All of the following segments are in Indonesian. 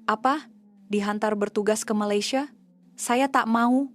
Apa? Dihantar bertugas ke Malaysia? Saya tak mau.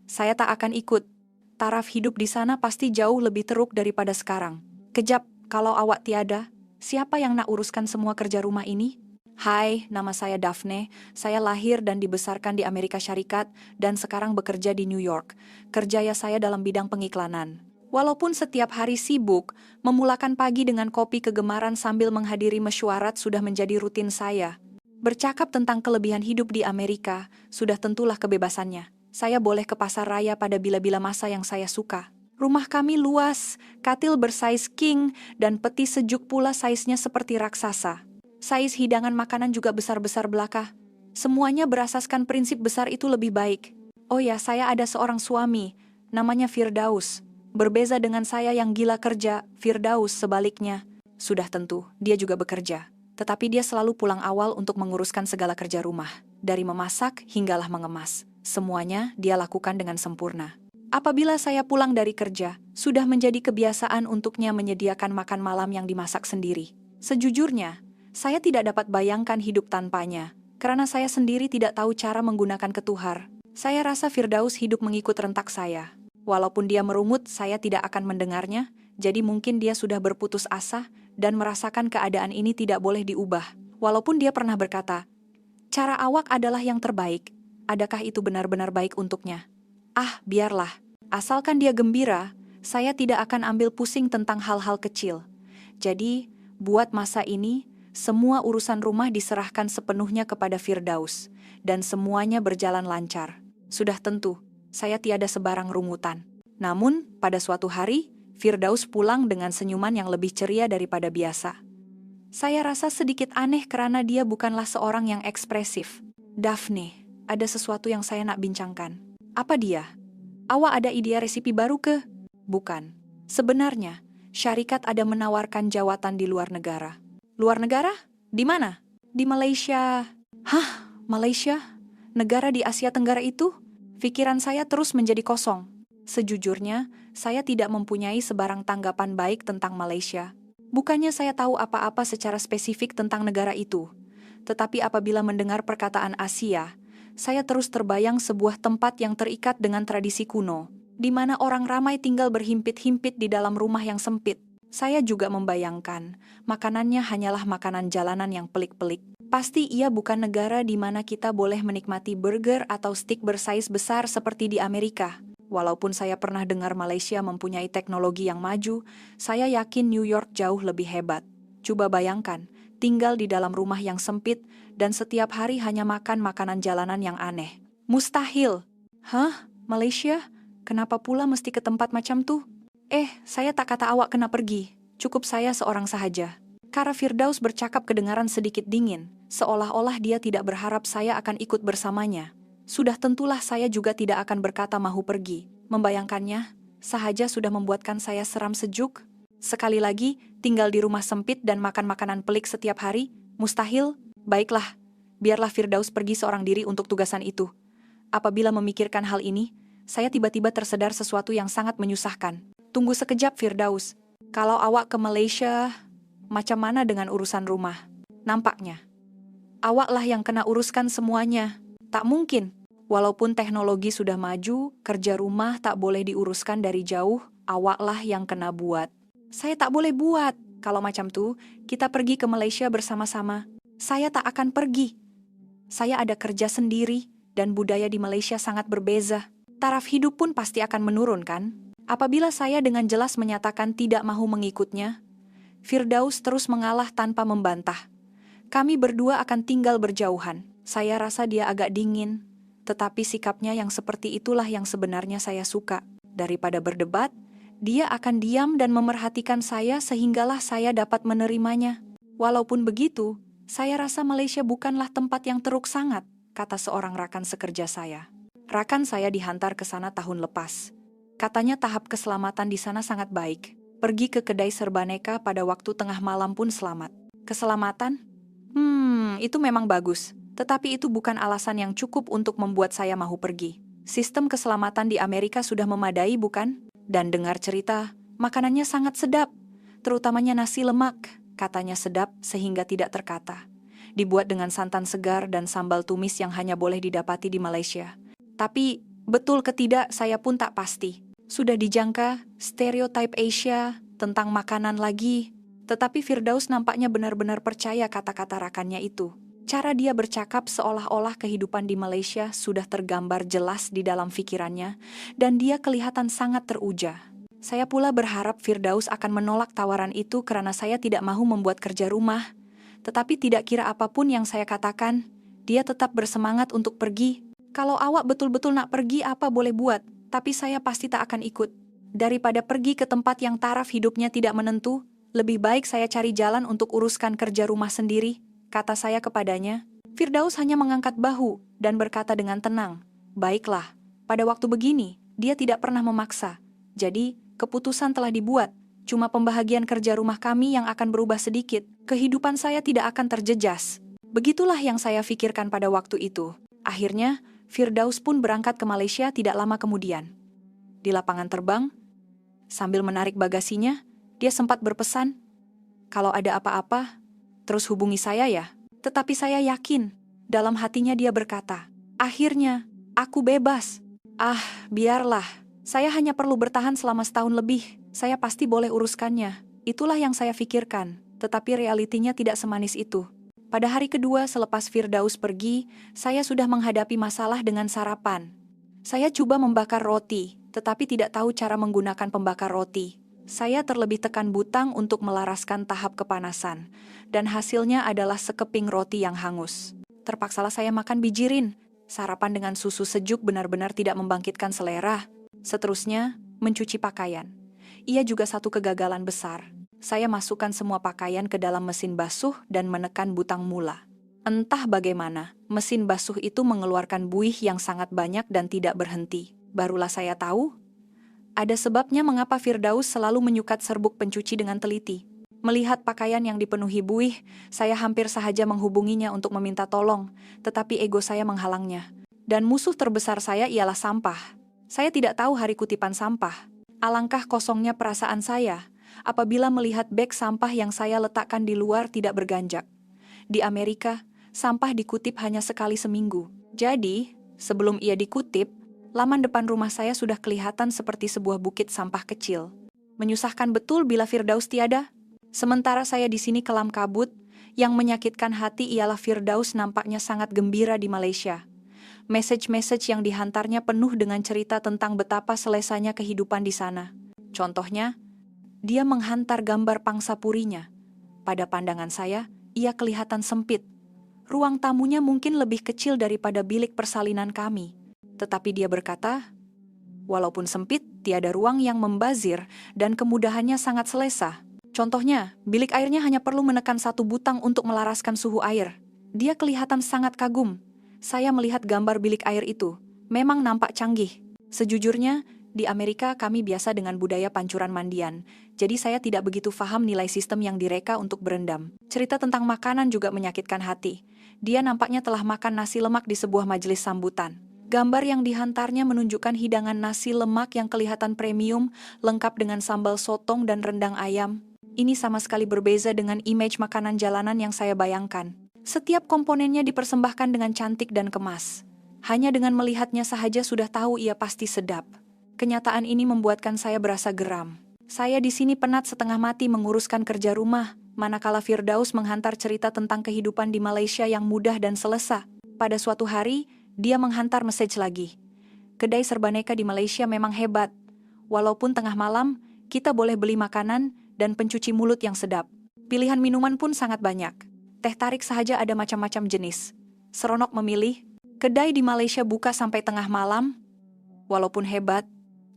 Saya tak akan ikut. Taraf hidup di sana pasti jauh lebih teruk daripada sekarang. Kejap, kalau awak tiada, siapa yang nak uruskan semua kerja rumah ini? Hai, nama saya Daphne. Saya lahir dan dibesarkan di Amerika Syarikat dan sekarang bekerja di New York. Kerjaya saya dalam bidang pengiklanan. Walaupun setiap hari sibuk, memulakan pagi dengan kopi kegemaran sambil menghadiri mesyuarat sudah menjadi rutin saya. Bercakap tentang kelebihan hidup di Amerika, sudah tentulah kebebasannya. Saya boleh ke pasar raya pada bila-bila masa yang saya suka. Rumah kami luas, katil bersaiz king, dan peti sejuk pula saiznya seperti raksasa. Saiz hidangan makanan juga besar-besar belaka. Semuanya berasaskan prinsip besar itu lebih baik. Oh ya, saya ada seorang suami, namanya Firdaus. Berbeza dengan saya yang gila kerja, Firdaus sebaliknya. Sudah tentu, dia juga bekerja. Tetapi dia selalu pulang awal untuk menguruskan segala kerja rumah. Dari memasak hinggalah mengemas. Semuanya dia lakukan dengan sempurna. Apabila saya pulang dari kerja, sudah menjadi kebiasaan untuknya menyediakan makan malam yang dimasak sendiri. Sejujurnya, saya tidak dapat bayangkan hidup tanpanya, karena saya sendiri tidak tahu cara menggunakan ketuhar. Saya rasa Firdaus hidup mengikut rentak saya. Walaupun dia merungut, saya tidak akan mendengarnya, jadi mungkin dia sudah berputus asa dan merasakan keadaan ini tidak boleh diubah. Walaupun dia pernah berkata, "Cara awak adalah yang terbaik." Adakah itu benar-benar baik untuknya? Ah, biarlah. Asalkan dia gembira, saya tidak akan ambil pusing tentang hal-hal kecil. Jadi, buat masa ini, semua urusan rumah diserahkan sepenuhnya kepada Firdaus, dan semuanya berjalan lancar. Sudah tentu, saya tiada sebarang rungutan. Namun, pada suatu hari, Firdaus pulang dengan senyuman yang lebih ceria daripada biasa. Saya rasa sedikit aneh karena dia bukanlah seorang yang ekspresif. Daphne, ada sesuatu yang saya nak bincangkan. Apa dia? Awak ada ide resipi baru ke? Bukan. Sebenarnya, syarikat ada menawarkan jawatan di luar negara. Luar negara? Di mana? Di Malaysia. Hah? Malaysia? Negara di Asia Tenggara itu? Pikiran saya terus menjadi kosong. Sejujurnya, saya tidak mempunyai sebarang tanggapan baik tentang Malaysia. Bukannya saya tahu apa-apa secara spesifik tentang negara itu. Tetapi apabila mendengar perkataan Asia, saya terus terbayang sebuah tempat yang terikat dengan tradisi kuno, di mana orang ramai tinggal berhimpit-himpit di dalam rumah yang sempit. Saya juga membayangkan, makanannya hanyalah makanan jalanan yang pelik-pelik. Pasti ia bukan negara di mana kita boleh menikmati burger atau steak bersaiz besar seperti di Amerika. Walaupun saya pernah dengar Malaysia mempunyai teknologi yang maju, saya yakin New York jauh lebih hebat. Coba bayangkan, tinggal di dalam rumah yang sempit, dan setiap hari hanya makan makanan jalanan yang aneh. Mustahil. Hah? Malaysia? Kenapa pula mesti ke tempat macam tuh? Saya tak kata awak kena pergi. Cukup saya seorang sahaja. Kara Firdaus bercakap kedengaran sedikit dingin, seolah-olah dia tidak berharap saya akan ikut bersamanya. Sudah tentulah saya juga tidak akan berkata mahu pergi. Membayangkannya, sahaja sudah membuatkan saya seram sejuk. Sekali lagi, tinggal di rumah sempit dan makan makanan pelik setiap hari, mustahil. Baiklah, biarlah Firdaus pergi seorang diri untuk tugasan itu. Apabila memikirkan hal ini, saya tiba-tiba tersedar sesuatu yang sangat menyusahkan. Tunggu sekejap, Firdaus. Kalau awak ke Malaysia, macam mana dengan urusan rumah? Nampaknya awaklah yang kena uruskan semuanya. Tak mungkin. Walaupun teknologi sudah maju, kerja rumah tak boleh diuruskan dari jauh, awaklah yang kena buat. Saya tak boleh buat. Kalau macam tuh, kita pergi ke Malaysia bersama-sama. Saya tak akan pergi. Saya ada kerja sendiri, dan budaya di Malaysia sangat berbeza. Taraf hidup pun pasti akan menurun, kan? Apabila saya dengan jelas menyatakan tidak mahu mengikutnya, Firdaus terus mengalah tanpa membantah. Kami berdua akan tinggal berjauhan. Saya rasa dia agak dingin, tetapi sikapnya yang seperti itulah yang sebenarnya saya suka. Daripada berdebat, dia akan diam dan memerhatikan saya sehinggalah saya dapat menerimanya. Walaupun begitu, saya rasa Malaysia bukanlah tempat yang teruk sangat, kata seorang rakan sekerja saya. Rakan saya dihantar ke sana tahun lepas. Katanya tahap keselamatan di sana sangat baik. Pergi ke kedai serbaneka pada waktu tengah malam pun selamat. Keselamatan? Itu memang bagus. Tetapi itu bukan alasan yang cukup untuk membuat saya mahu pergi. Sistem keselamatan di Amerika sudah memadai, bukan? Dan dengar cerita, makanannya sangat sedap. Terutamanya nasi lemak. Katanya sedap sehingga tidak terkata. dibuat dengan santan segar dan sambal tumis yang hanya boleh didapati di Malaysia. Tapi, betul ke tidak saya pun tak pasti. Sudah dijangka, stereotip Asia, tentang makanan lagi. Tetapi Firdaus nampaknya benar-benar percaya kata-kata rakannya itu. Cara dia bercakap seolah-olah kehidupan di Malaysia sudah tergambar jelas di dalam pikirannya, dan dia kelihatan sangat teruja. Saya pula berharap Firdaus akan menolak tawaran itu karena saya tidak mahu membuat kerja rumah. Tetapi tidak kira apapun yang saya katakan, dia tetap bersemangat untuk pergi. Kalau awak betul-betul nak pergi apa boleh buat, tapi saya pasti tak akan ikut. Daripada pergi ke tempat yang taraf hidupnya tidak menentu, lebih baik saya cari jalan untuk uruskan kerja rumah sendiri, kata saya kepadanya. Firdaus hanya mengangkat bahu dan berkata dengan tenang, "Baiklah, pada waktu begini, dia tidak pernah memaksa. Jadi, keputusan telah dibuat, cuma pembahagian kerja rumah kami yang akan berubah sedikit. Kehidupan saya tidak akan terjejas." Begitulah yang saya pikirkan pada waktu itu. Akhirnya, Firdaus pun berangkat ke Malaysia tidak lama kemudian. Di lapangan terbang, sambil menarik bagasinya, dia sempat berpesan, "Kalau ada apa-apa, terus hubungi saya ya." Tetapi saya yakin, dalam hatinya dia berkata, "Akhirnya, aku bebas. Ah, biarlah. Saya hanya perlu bertahan selama setahun lebih, saya pasti boleh uruskannya." Itulah yang saya pikirkan, tetapi realitinya tidak semanis itu. Pada hari kedua selepas Firdaus pergi, saya sudah menghadapi masalah dengan sarapan. Saya coba membakar roti, tetapi tidak tahu cara menggunakan pembakar roti. Saya terlebih tekan butang untuk melaraskan tahap kepanasan, dan hasilnya adalah sekeping roti yang hangus. Terpaksalah saya makan bijirin. Sarapan dengan susu sejuk benar-benar tidak membangkitkan selera. Seterusnya, mencuci pakaian. Ia juga satu kegagalan besar. Saya masukkan semua pakaian ke dalam mesin basuh dan menekan butang mula. Entah bagaimana, mesin basuh itu mengeluarkan buih yang sangat banyak dan tidak berhenti. Barulah saya tahu, ada sebabnya mengapa Firdaus selalu menyukat serbuk pencuci dengan teliti. Melihat pakaian yang dipenuhi buih, saya hampir sahaja menghubunginya untuk meminta tolong, tetapi ego saya menghalangnya. Dan musuh terbesar saya ialah sampah. Saya tidak tahu hari kutipan sampah. Alangkah kosongnya perasaan saya apabila melihat beg sampah yang saya letakkan di luar tidak berganjak. Di Amerika, sampah dikutip hanya sekali seminggu. Jadi, sebelum ia dikutip, laman depan rumah saya sudah kelihatan seperti sebuah bukit sampah kecil. Menyusahkan betul bila Firdaus tiada. Sementara saya di sini kelam kabut, yang menyakitkan hati ialah Firdaus nampaknya sangat gembira di Malaysia. Message-message yang dihantarnya penuh dengan cerita tentang betapa selesanya kehidupan di sana. Contohnya, dia menghantar gambar pangsa purinya. Pada pandangan saya, ia kelihatan sempit. Ruang tamunya mungkin lebih kecil daripada bilik persalinan kami. Tetapi dia berkata, walaupun sempit, tiada ruang yang membazir dan kemudahannya sangat selesa. Contohnya, bilik airnya hanya perlu menekan satu butang untuk melaraskan suhu air. Dia kelihatan sangat kagum. Saya melihat gambar bilik air itu. Memang nampak canggih. Sejujurnya, di Amerika kami biasa dengan budaya pancuran mandian, jadi saya tidak begitu paham nilai sistem yang direka untuk berendam. Cerita tentang makanan juga menyakitkan hati. Dia nampaknya telah makan nasi lemak di sebuah majelis sambutan. Gambar yang dihantarnya menunjukkan hidangan nasi lemak yang kelihatan premium, lengkap dengan sambal sotong dan rendang ayam. Ini sama sekali berbeza dengan image makanan jalanan yang saya bayangkan. Setiap komponennya dipersembahkan dengan cantik dan kemas. Hanya dengan melihatnya sahaja sudah tahu ia pasti sedap. Kenyataan ini membuatkan saya berasa geram. Saya di sini penat setengah mati menguruskan kerja rumah, manakala Firdaus menghantar cerita tentang kehidupan di Malaysia yang mudah dan selesa. Pada suatu hari, dia menghantar message lagi. Kedai serbaneka di Malaysia memang hebat. Walaupun tengah malam, kita boleh beli makanan dan pencuci mulut yang sedap. Pilihan minuman pun sangat banyak. Teh tarik sahaja ada macam-macam jenis. Seronok memilih. Kedai di Malaysia buka sampai tengah malam. Walaupun hebat,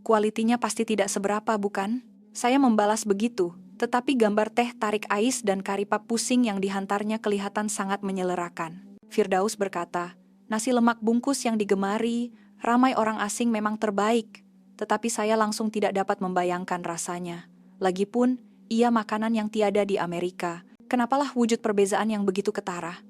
kualitinya pasti tidak seberapa, bukan? Saya membalas begitu, tetapi gambar teh tarik ais dan karipap pusing yang dihantarnya kelihatan sangat menyelerakan. Firdaus berkata, nasi lemak bungkus yang digemari, ramai orang asing memang terbaik, tetapi saya langsung tidak dapat membayangkan rasanya. Lagipun, ia makanan yang tiada di Amerika. Kenapalah wujud perbezaan yang begitu ketara?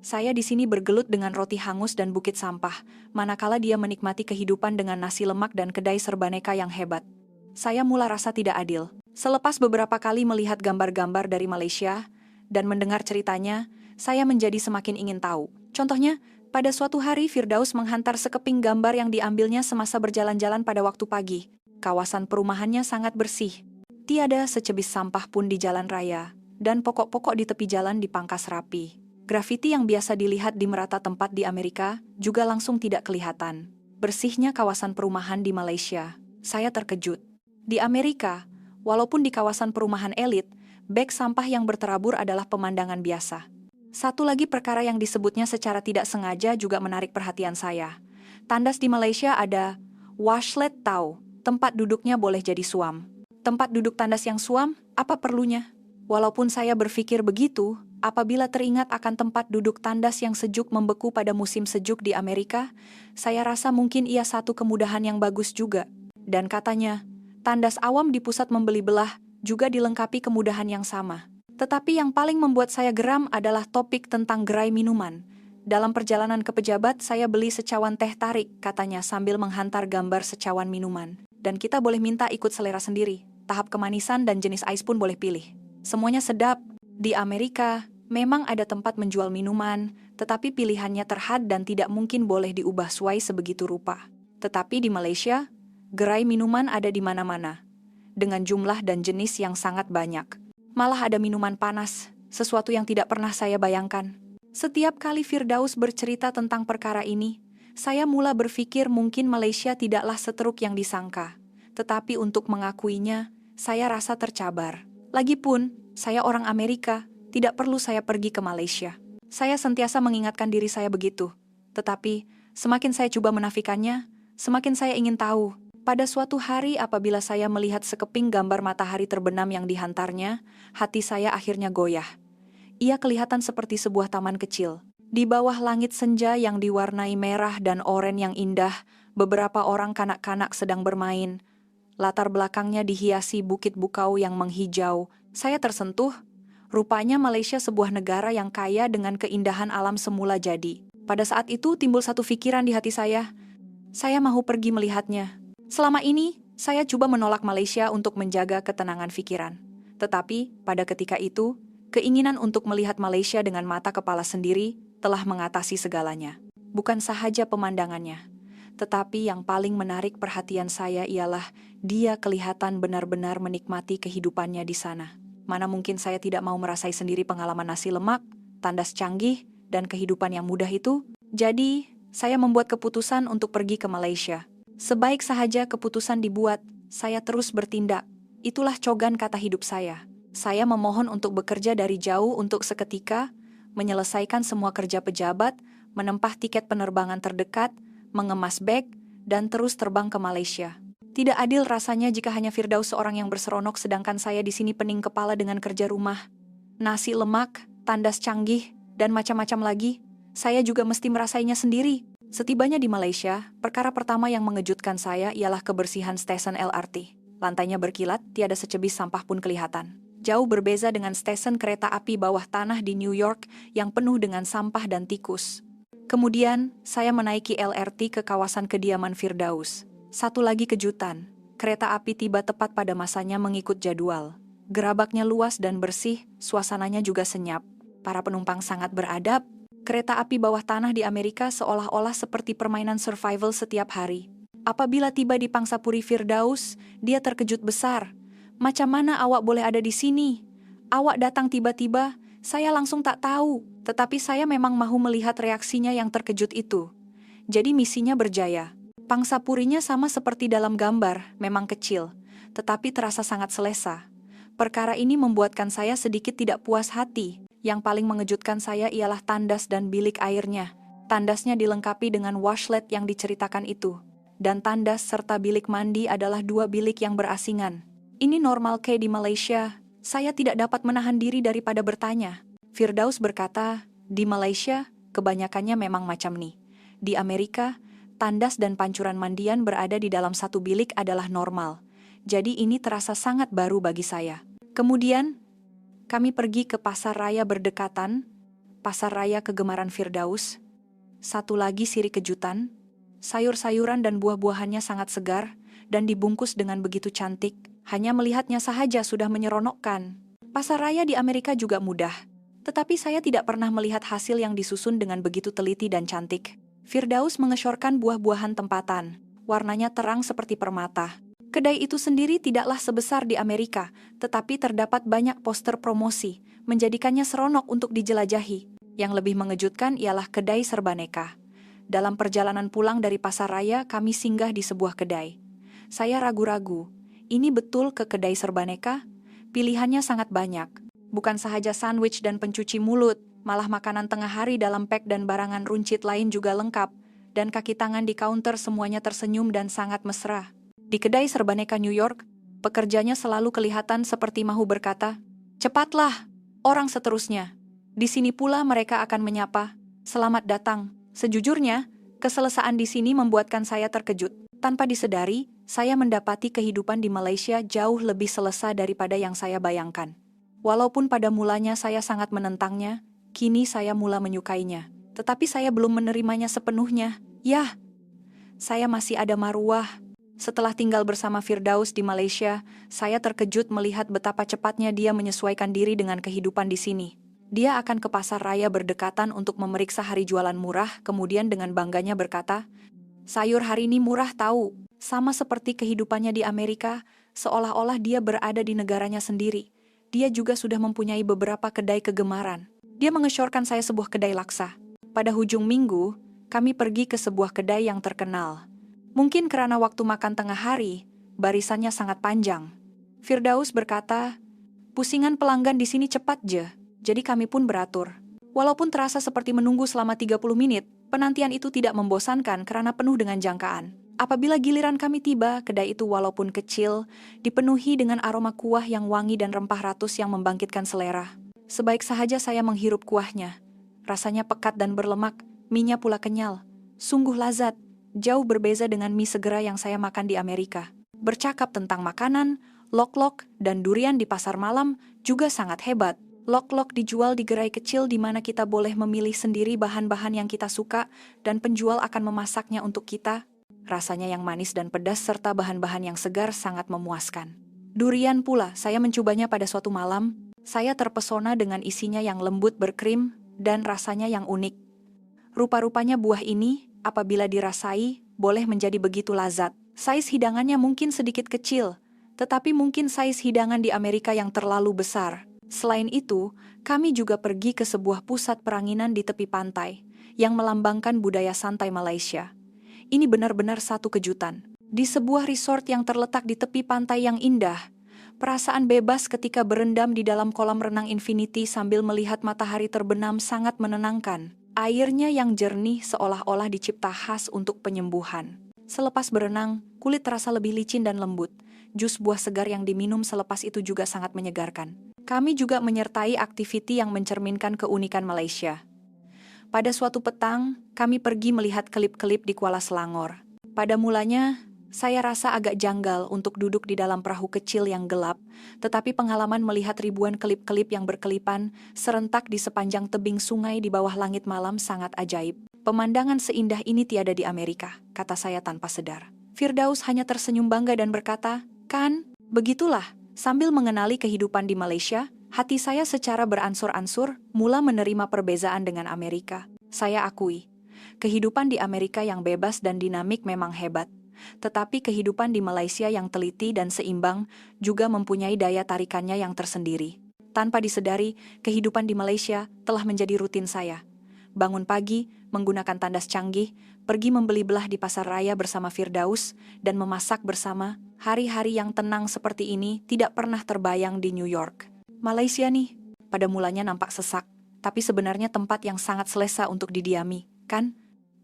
Saya di sini bergelut dengan roti hangus dan bukit sampah, manakala dia menikmati kehidupan dengan nasi lemak dan kedai serbaneka yang hebat. Saya mula rasa tidak adil. Selepas beberapa kali melihat gambar-gambar dari Malaysia dan mendengar ceritanya, saya menjadi semakin ingin tahu. Contohnya, pada suatu hari Firdaus menghantar sekeping gambar yang diambilnya semasa berjalan-jalan pada waktu pagi. Kawasan perumahannya sangat bersih. Tiada secebis sampah pun di jalan raya, dan pokok-pokok di tepi jalan dipangkas rapi. Grafiti yang biasa dilihat di merata tempat di Amerika juga langsung tidak kelihatan. Bersihnya kawasan perumahan di Malaysia, saya terkejut. Di Amerika, walaupun di kawasan perumahan elit, beg sampah yang berterabur adalah pemandangan biasa. Satu lagi perkara yang disebutnya secara tidak sengaja juga menarik perhatian saya. Tandas di Malaysia ada washlet tahu, tempat duduknya boleh jadi suam. Tempat duduk tandas yang suam, apa perlunya? Walaupun saya berpikir begitu, apabila teringat akan tempat duduk tandas yang sejuk membeku pada musim sejuk di Amerika, saya rasa mungkin ia satu kemudahan yang bagus juga. Dan katanya, tandas awam di pusat membeli belah juga dilengkapi kemudahan yang sama. Tetapi yang paling membuat saya geram adalah topik tentang gerai minuman. Dalam perjalanan ke pejabat, saya beli secawan teh tarik, katanya sambil menghantar gambar secawan minuman. Dan kita boleh minta ikut selera sendiri. Tahap kemanisan dan jenis ais pun boleh pilih. Semuanya sedap. Di Amerika, memang ada tempat menjual minuman, tetapi pilihannya terhad dan tidak mungkin boleh diubah sesuai sebegitu rupa. Tetapi di Malaysia, gerai minuman ada di mana-mana, dengan jumlah dan jenis yang sangat banyak. Malah ada minuman panas, sesuatu yang tidak pernah saya bayangkan. Setiap kali Firdaus bercerita tentang perkara ini, saya mula berpikir mungkin Malaysia tidaklah seteruk yang disangka. Tetapi untuk mengakuinya, saya rasa tercabar. Lagipun, saya orang Amerika, tidak perlu saya pergi ke Malaysia. Saya sentiasa mengingatkan diri saya begitu. Tetapi, semakin saya coba menafikannya, semakin saya ingin tahu. Pada suatu hari apabila saya melihat sekeping gambar matahari terbenam yang dihantarnya, hati saya akhirnya goyah. Ia kelihatan seperti sebuah taman kecil. Di bawah langit senja yang diwarnai merah dan oranye yang indah, beberapa orang kanak-kanak sedang bermain. Latar belakangnya dihiasi bukit bukau yang menghijau. Saya tersentuh. Rupanya Malaysia sebuah negara yang kaya dengan keindahan alam semula jadi. Pada saat itu timbul satu pikiran di hati saya. Saya mau pergi melihatnya. Selama ini, saya coba menolak Malaysia untuk menjaga ketenangan pikiran. Tetapi, pada ketika itu, keinginan untuk melihat Malaysia dengan mata kepala sendiri telah mengatasi segalanya. Bukan sahaja pemandangannya, tetapi yang paling menarik perhatian saya ialah dia kelihatan benar-benar menikmati kehidupannya di sana. Mana mungkin saya tidak mau merasai sendiri pengalaman nasi lemak, tandas canggih, dan kehidupan yang mudah itu? Jadi, saya membuat keputusan untuk pergi ke Malaysia. Sebaik sahaja keputusan dibuat, saya terus bertindak. Itulah cogan kata hidup saya. Saya memohon untuk bekerja dari jauh untuk seketika, menyelesaikan semua kerja pejabat, menempah tiket penerbangan terdekat, mengemas beg, dan terus terbang ke Malaysia. Tidak adil rasanya jika hanya Firdaus seorang yang berseronok sedangkan saya di sini pening kepala dengan kerja rumah. Nasi lemak, tandas canggih, dan macam-macam lagi. Saya juga mesti merasainya sendiri. Setibanya di Malaysia, perkara pertama yang mengejutkan saya ialah kebersihan stesen LRT. Lantainya berkilat, tiada secebis sampah pun kelihatan. Jauh berbeza dengan stesen kereta api bawah tanah di New York yang penuh dengan sampah dan tikus. Kemudian, saya menaiki LRT ke kawasan kediaman Firdaus. Satu lagi kejutan, kereta api tiba tepat pada masanya mengikut jadwal. Gerabaknya luas dan bersih, suasananya juga senyap. Para penumpang sangat beradab. Kereta api bawah tanah di Amerika seolah-olah seperti permainan survival setiap hari. Apabila tiba di Pangsapuri Firdaus, dia terkejut besar. Macam mana awak boleh ada di sini? Awak datang tiba-tiba, saya langsung tak tahu. Tetapi saya memang mahu melihat reaksinya yang terkejut itu. Jadi misinya berjaya. Pangsapurinya sama seperti dalam gambar, memang kecil, tetapi terasa sangat selesa. Perkara ini membuatkan saya sedikit tidak puas hati. Yang paling mengejutkan saya ialah tandas dan bilik airnya. Tandasnya dilengkapi dengan washlet yang diceritakan itu. Dan tandas serta bilik mandi adalah dua bilik yang berasingan. Ini normal ke di Malaysia? Saya tidak dapat menahan diri daripada bertanya. Firdaus berkata, di Malaysia, kebanyakannya memang macam nih. Di Amerika, tandas dan pancuran mandian berada di dalam satu bilik adalah normal. Jadi ini terasa sangat baru bagi saya. Kemudian, kami pergi ke pasar raya berdekatan, pasar raya kegemaran Firdaus. Satu lagi siri kejutan, sayur-sayuran dan buah-buahannya sangat segar dan dibungkus dengan begitu cantik. Hanya melihatnya sahaja sudah menyeronokkan. Pasar raya di Amerika juga mudah. Tetapi saya tidak pernah melihat hasil yang disusun dengan begitu teliti dan cantik. Firdaus mengesyorkan buah-buahan tempatan. Warnanya terang seperti permata. Kedai itu sendiri tidaklah sebesar di Amerika, tetapi terdapat banyak poster promosi, menjadikannya seronok untuk dijelajahi. Yang lebih mengejutkan ialah kedai serbaneka. Dalam perjalanan pulang dari pasar raya, kami singgah di sebuah kedai. Saya ragu-ragu, ini betul ke kedai serbaneka? Pilihannya sangat banyak. Bukan sahaja sandwich dan pencuci mulut, malah makanan tengah hari dalam pek dan barangan runcit lain juga lengkap, dan kaki tangan di kaunter semuanya tersenyum dan sangat mesra. Di kedai serbaneka New York, pekerjanya selalu kelihatan seperti mahu berkata, "Cepatlah, orang seterusnya." Di sini pula mereka akan menyapa, "Selamat datang." Sejujurnya, keselesaan di sini membuatkan saya terkejut. Tanpa disedari, saya mendapati kehidupan di Malaysia jauh lebih selesa daripada yang saya bayangkan. Walaupun pada mulanya saya sangat menentangnya, kini saya mula menyukainya. Tetapi saya belum menerimanya sepenuhnya. Yah, saya masih ada maruah. Setelah tinggal bersama Firdaus di Malaysia, saya terkejut melihat betapa cepatnya dia menyesuaikan diri dengan kehidupan di sini. Dia akan ke pasar raya berdekatan untuk memeriksa hari jualan murah, kemudian dengan bangganya berkata, "Sayur hari ini murah tahu." Sama seperti kehidupannya di Amerika, seolah-olah dia berada di negaranya sendiri. Dia juga sudah mempunyai beberapa kedai kegemaran. Dia mengesyorkan saya sebuah kedai laksa. Pada hujung minggu, kami pergi ke sebuah kedai yang terkenal. Mungkin karena waktu makan tengah hari, barisannya sangat panjang. Firdaus berkata, "Pusingan pelanggan di sini cepat je." Jadi kami pun beratur. Walaupun terasa seperti menunggu selama 30 menit, penantian itu tidak membosankan karena penuh dengan jangkaan. Apabila giliran kami tiba, kedai itu walaupun kecil, dipenuhi dengan aroma kuah yang wangi dan rempah ratus yang membangkitkan selera. Sebaik sahaja saya menghirup kuahnya. Rasanya pekat dan berlemak, mie-nya pula kenyal. Sungguh lazat, jauh berbeza dengan mie segera yang saya makan di Amerika. Bercakap tentang makanan, lok-lok dan durian di pasar malam juga sangat hebat. Lok-lok dijual di gerai kecil di mana kita boleh memilih sendiri bahan-bahan yang kita suka dan penjual akan memasaknya untuk kita. Rasanya yang manis dan pedas serta bahan-bahan yang segar sangat memuaskan. Durian pula, saya mencobanya pada suatu malam. Saya terpesona dengan isinya yang lembut berkrim dan rasanya yang unik. Rupa-rupanya buah ini, apabila dirasai, boleh menjadi begitu lazat. Saiz hidangannya mungkin sedikit kecil, tetapi mungkin saiz hidangan di Amerika yang terlalu besar. Selain itu, kami juga pergi ke sebuah pusat peranginan di tepi pantai, yang melambangkan budaya santai Malaysia. Ini benar-benar satu kejutan. Di sebuah resort yang terletak di tepi pantai yang indah, perasaan bebas ketika berendam di dalam kolam renang infinity sambil melihat matahari terbenam sangat menenangkan. Airnya yang jernih seolah-olah dicipta khas untuk penyembuhan. Selepas berenang, kulit terasa lebih licin dan lembut. Jus buah segar yang diminum selepas itu juga sangat menyegarkan. Kami juga menyertai aktiviti yang mencerminkan keunikan Malaysia. Pada suatu petang, kami pergi melihat kelip-kelip di Kuala Selangor. Pada mulanya, saya rasa agak janggal untuk duduk di dalam perahu kecil yang gelap, tetapi pengalaman melihat ribuan kelip-kelip yang berkelipan serentak di sepanjang tebing sungai di bawah langit malam sangat ajaib. Pemandangan seindah ini tiada di Amerika, kata saya tanpa sadar. Firdaus hanya tersenyum bangga dan berkata, "Kan, begitulah." Sambil mengenali kehidupan di Malaysia, hati saya secara beransur-ansur mula menerima perbezaan dengan Amerika. Saya akui, kehidupan di Amerika yang bebas dan dinamik memang hebat. Tetapi kehidupan di Malaysia yang teliti dan seimbang juga mempunyai daya tarikannya yang tersendiri. Tanpa disedari, kehidupan di Malaysia telah menjadi rutin saya. Bangun pagi, menggunakan tandas canggih, pergi membeli belah di pasar raya bersama Firdaus, dan memasak bersama. Hari-hari yang tenang seperti ini tidak pernah terbayang di New York. Malaysia nih, pada mulanya nampak sesak, tapi sebenarnya tempat yang sangat selesa untuk didiami, kan?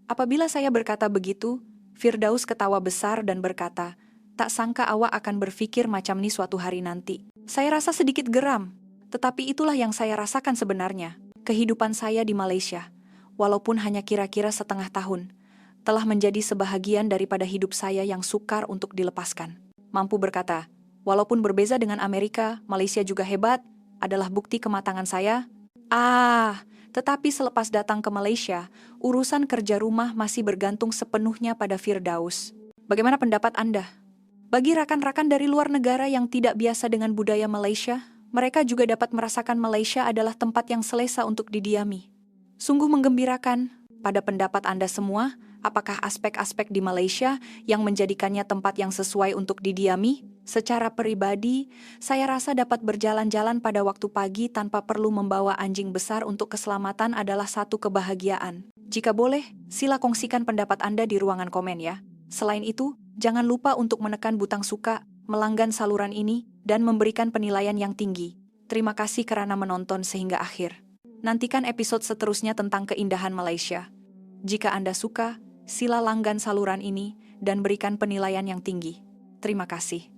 Apabila saya berkata begitu, Firdaus ketawa besar dan berkata, "Tak sangka awak akan berfikir macam ni suatu hari nanti." Saya rasa sedikit geram, tetapi itulah yang saya rasakan sebenarnya. Kehidupan saya di Malaysia, walaupun hanya kira-kira setengah tahun, telah menjadi sebahagian daripada hidup saya yang sukar untuk dilepaskan. Mampu berkata, walaupun berbeza dengan Amerika, Malaysia juga hebat, adalah bukti kematangan saya. Tetapi selepas datang ke Malaysia, urusan kerja rumah masih bergantung sepenuhnya pada Firdaus. Bagaimana pendapat Anda? Bagi rakan-rakan dari luar negara yang tidak biasa dengan budaya Malaysia, mereka juga dapat merasakan Malaysia adalah tempat yang selesa untuk didiami. Sungguh menggembirakan. Pada pendapat Anda semua, apakah aspek-aspek di Malaysia yang menjadikannya tempat yang sesuai untuk didiami? Secara pribadi, saya rasa dapat berjalan-jalan pada waktu pagi tanpa perlu membawa anjing besar untuk keselamatan adalah satu kebahagiaan. Jika boleh, sila kongsikan pendapat Anda di ruangan komen ya. Selain itu, jangan lupa untuk menekan butang suka, melanggan saluran ini, dan memberikan penilaian yang tinggi. Terima kasih karena menonton sehingga akhir. Nantikan episode seterusnya tentang keindahan Malaysia. Jika Anda suka, sila langgan saluran ini dan berikan penilaian yang tinggi. Terima kasih.